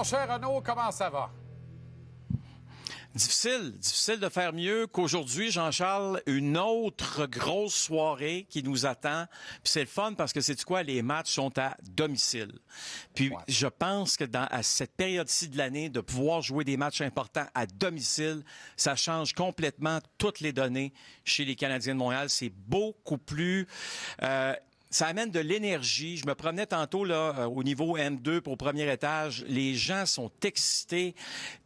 Mon cher Renaud, comment ça va? Difficile de faire mieux qu'aujourd'hui, Jean-Charles, une autre grosse soirée qui nous attend. Puis c'est le fun parce que c'est quoi, les matchs sont à domicile. Puis je pense que à cette période-ci de l'année, de pouvoir jouer des matchs importants à domicile, ça change complètement toutes les données chez les Canadiens de Montréal. C'est beaucoup plus... ça amène de l'énergie. Je me promenais tantôt là au niveau M2 pour le premier étage. Les gens sont excités.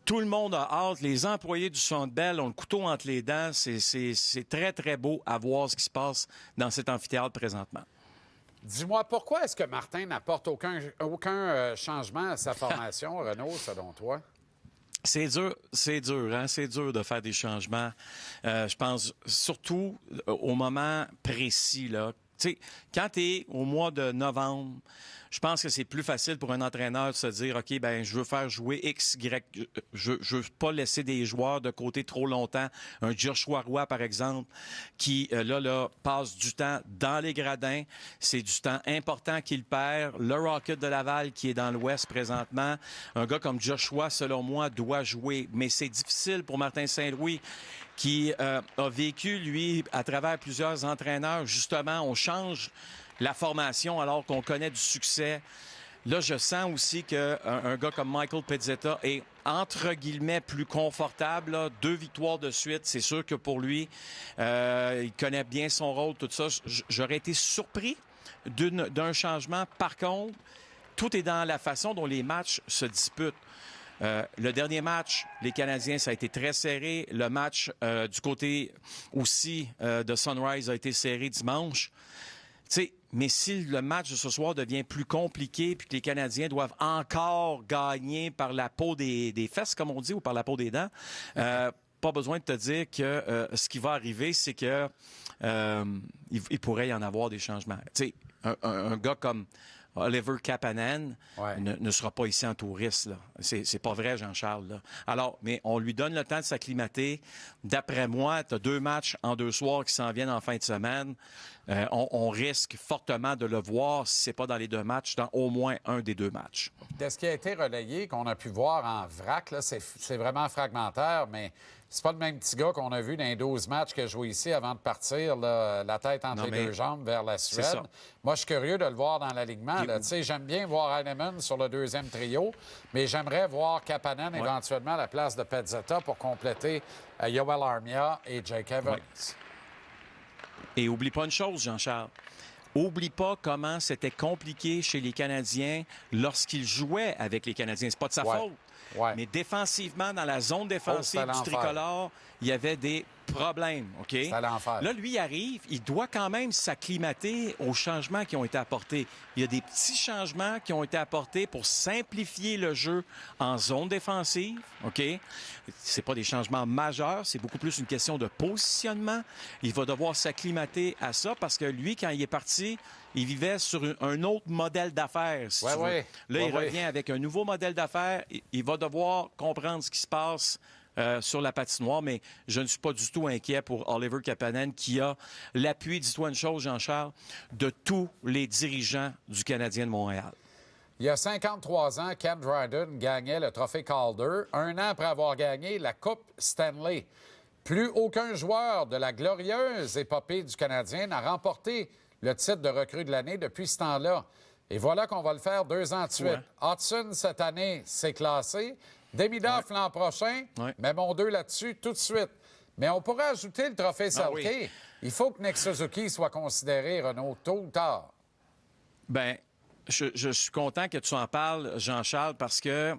Tout le monde a hâte. Les employés du Centre Bell ont le couteau entre les dents. C'est très, très beau à voir ce qui se passe dans cet amphithéâtre présentement. Dis-moi, pourquoi est-ce que Martin n'apporte aucun changement à sa formation, Renaud, selon toi? C'est dur, hein? C'est dur de faire des changements. Je pense surtout au moment précis, là. Tu sais, quand tu es au mois de novembre, je pense que c'est plus facile pour un entraîneur de se dire, OK, ben je veux faire jouer X, Y. Je veux pas laisser des joueurs de côté trop longtemps. Un Joshua Roy, par exemple, qui, là, passe du temps dans les gradins. C'est du temps important qu'il perd. Le Rocket de Laval, qui est dans l'Ouest présentement. Un gars comme Joshua, selon moi, doit jouer. Mais c'est difficile pour Martin Saint-Louis, qui a vécu, lui, à travers plusieurs entraîneurs. Justement, on change la formation alors qu'on connaît du succès. Là, je sens aussi qu'un gars comme Michael Pezzetta est, entre guillemets, plus confortable. Là. 2 victoires de suite. C'est sûr que pour lui, il connaît bien son rôle, tout ça. J'aurais été surpris d'un changement. Par contre, tout est dans la façon dont les matchs se disputent. Le dernier match, les Canadiens, ça a été très serré. Le match du côté aussi de Sunrise a été serré dimanche. Tu sais, mais si le match de ce soir devient plus compliqué puis que les Canadiens doivent encore gagner par la peau des fesses, comme on dit, ou par la peau des dents, pas besoin de te dire que ce qui va arriver, c'est que il pourrait y en avoir des changements. Tu sais, un gars comme Oliver Kapanen ne sera pas ici en touriste, là. C'est pas vrai, Jean-Charles, là. Alors, mais on lui donne le temps de s'acclimater. D'après moi, tu as 2 matchs en 2 soirs qui s'en viennent en fin de semaine. On risque fortement de le voir, si c'est pas dans les 2 matchs, dans au moins un des 2 matchs. De ce qui a été relayé, qu'on a pu voir en vrac, là, c'est vraiment fragmentaire, mais c'est pas le même petit gars qu'on a vu dans les 12 matchs qu'il a joué ici avant de partir, là, la tête entre les 2 jambes vers la Suède. Moi, je suis curieux de le voir dans l'alignement. Tu sais, j'aime bien voir Heinemann sur le 2e trio, mais j'aimerais voir Kapanen éventuellement à la place de Pezzetta pour compléter Yoel Armia et Jake Evans. Et oublie pas une chose, Jean-Charles. Oublie pas comment c'était compliqué chez les Canadiens lorsqu'ils jouaient avec les Canadiens. C'est pas de sa faute. Mais défensivement, dans la zone défensive du tricolore, il y avait des problèmes, OK? C'est l'enfer. Là, lui, il arrive, il doit quand même s'acclimater aux changements qui ont été apportés. Il y a des petits changements qui ont été apportés pour simplifier le jeu en zone défensive, OK? C'est pas des changements majeurs, c'est beaucoup plus une question de positionnement. Il va devoir s'acclimater à ça parce que lui, quand il est parti, il vivait sur un autre modèle d'affaires, si tu veux. Là, il revient avec un nouveau modèle d'affaires. Il va devoir comprendre ce qui se passe sur la patinoire, mais je ne suis pas du tout inquiet pour Oliver Kapanen qui a l'appui, dis-toi une chose, Jean-Charles, de tous les dirigeants du Canadien de Montréal. Il y a 53 ans, Ken Dryden gagnait le trophée Calder, 1 an après avoir gagné la Coupe Stanley. Plus aucun joueur de la glorieuse épopée du Canadien n'a remporté le titre de recrue de l'année depuis ce temps-là. Et voilà qu'on va le faire 2 ans de suite. Hudson, cette année, s'est classé. Demidov l'an prochain, mais mon 2 là-dessus tout de suite. Mais on pourrait ajouter le trophée Selke. Il faut que Nick Suzuki soit considéré, Renaud, tôt ou tard. Bien, je suis content que tu en parles, Jean-Charles, parce que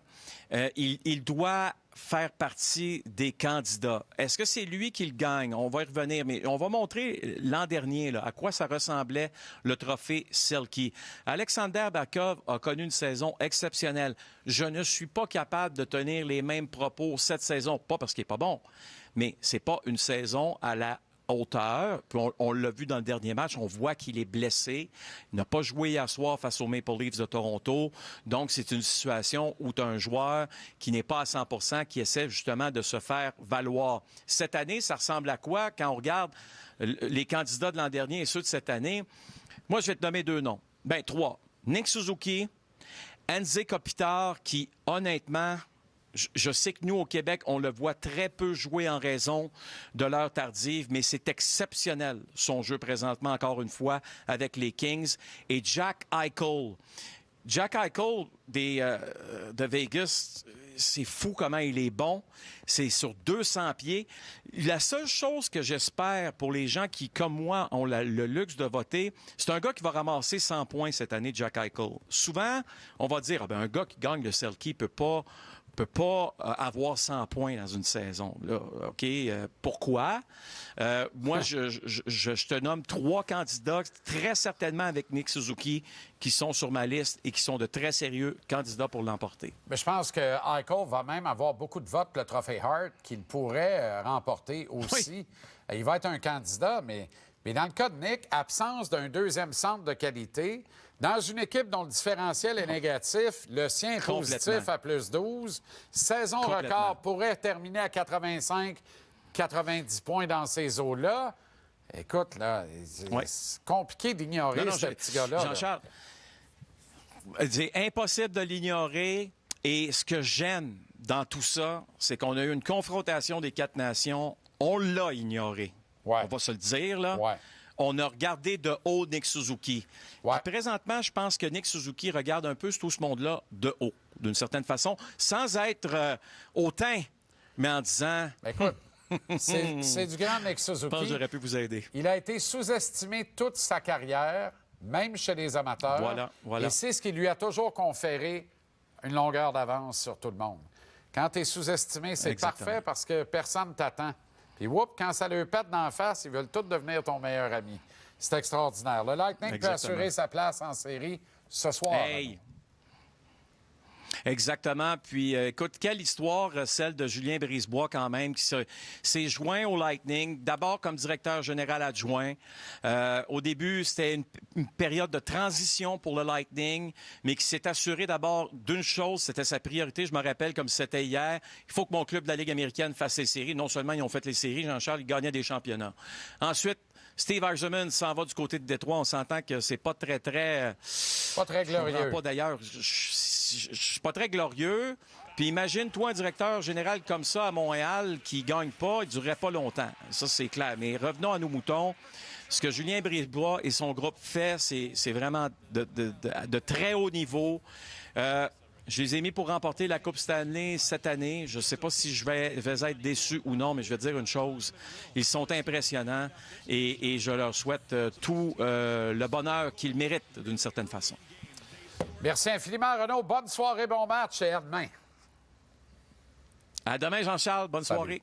il doit faire partie des candidats. Est-ce que c'est lui qui le gagne? On va y revenir, mais on va montrer l'an dernier là, à quoi ça ressemblait le trophée Selke. Alexander Barkov a connu une saison exceptionnelle. Je ne suis pas capable de tenir les mêmes propos cette saison, pas parce qu'il est pas bon, mais c'est pas une saison à la hauteur. Puis on l'a vu dans le dernier match, on voit qu'il est blessé. Il n'a pas joué hier soir face aux Maple Leafs de Toronto. Donc, c'est une situation où tu as un joueur qui n'est pas à 100%, qui essaie justement de se faire valoir. Cette année, ça ressemble à quoi quand on regarde les candidats de l'an dernier et ceux de cette année? Moi, je vais te nommer 2 noms. 3. Nick Suzuki, Anze Kopitar, qui, honnêtement, je sais que nous, au Québec, on le voit très peu jouer en raison de l'heure tardive, mais c'est exceptionnel, son jeu présentement, encore une fois, avec les Kings. Et Jack Eichel. Jack Eichel de Vegas, c'est fou comment il est bon. C'est sur 200 pieds. La seule chose que j'espère pour les gens qui, comme moi, ont le luxe de voter, c'est un gars qui va ramasser 100 points cette année, Jack Eichel. Souvent, on va dire, un gars qui gagne le Selke peut pas avoir 100 points dans une saison. Là, OK? Pourquoi? Moi, je te nomme 3 candidats, très certainement avec Nick Suzuki, qui sont sur ma liste et qui sont de très sérieux candidats pour l'emporter. Mais je pense que Eichel va même avoir beaucoup de votes pour le trophée Hart qu'il pourrait remporter aussi. Oui. Il va être un candidat, mais dans le cas de Nick, absence d'un deuxième centre de qualité, dans une équipe dont le différentiel est négatif, le sien est positif à plus 12, saison record pourrait terminer à 85-90 points dans ces eaux-là. Écoute, là, c'est compliqué d'ignorer ce petit gars-là. Jean-Charles, c'est impossible de l'ignorer. Et ce que j'aime dans tout ça, c'est qu'on a eu une confrontation des 4 nations. On l'a ignoré. Ouais. On va se le dire, là. Ouais. On a regardé de haut Nick Suzuki. Ouais. Puis présentement, je pense que Nick Suzuki regarde un peu tout ce monde-là de haut, d'une certaine façon, sans être hautain, mais en disant... Écoute, c'est du grand Nick Suzuki. Je pense que j'aurais pu vous aider. Il a été sous-estimé toute sa carrière, même chez les amateurs. Voilà. Et c'est ce qui lui a toujours conféré une longueur d'avance sur tout le monde. Quand tu es sous-estimé, c'est parfait parce que personne ne t'attend. Puis, quand ça leur pète d'en face, ils veulent tous devenir ton meilleur ami. C'est extraordinaire. Le Lightning peut assurer sa place en série ce soir. Hey. Exactement. Puis, écoute, quelle histoire, celle de Julien Brisebois, quand même, qui s'est joint au Lightning, d'abord comme directeur général adjoint. Au début, c'était une période de transition pour le Lightning, mais qui s'est assuré d'abord d'une chose, c'était sa priorité, je me rappelle comme c'était hier, il faut que mon club de la Ligue américaine fasse les séries. Non seulement ils ont fait les séries, Jean-Charles, ils gagnaient des championnats. Ensuite, Steve Yzerman s'en va du côté de Détroit. On s'entend que c'est pas très... Pas très glorieux. Pas d'ailleurs... Je suis pas très glorieux. Puis imagine, toi, un directeur général comme ça à Montréal qui gagne pas, il durerait pas longtemps. Ça, c'est clair. Mais revenons à nos moutons. Ce que Julien Brisebois et son groupe fait, c'est vraiment de très haut niveau. Je les ai mis pour remporter la Coupe Stanley cette année. Je ne sais pas si je vais être déçu ou non, mais je vais dire une chose. Ils sont impressionnants et je leur souhaite tout le bonheur qu'ils méritent d'une certaine façon. Merci infiniment, Renaud. Bonne soirée, bon match et à demain. À demain, Jean-Charles. Bonne soirée.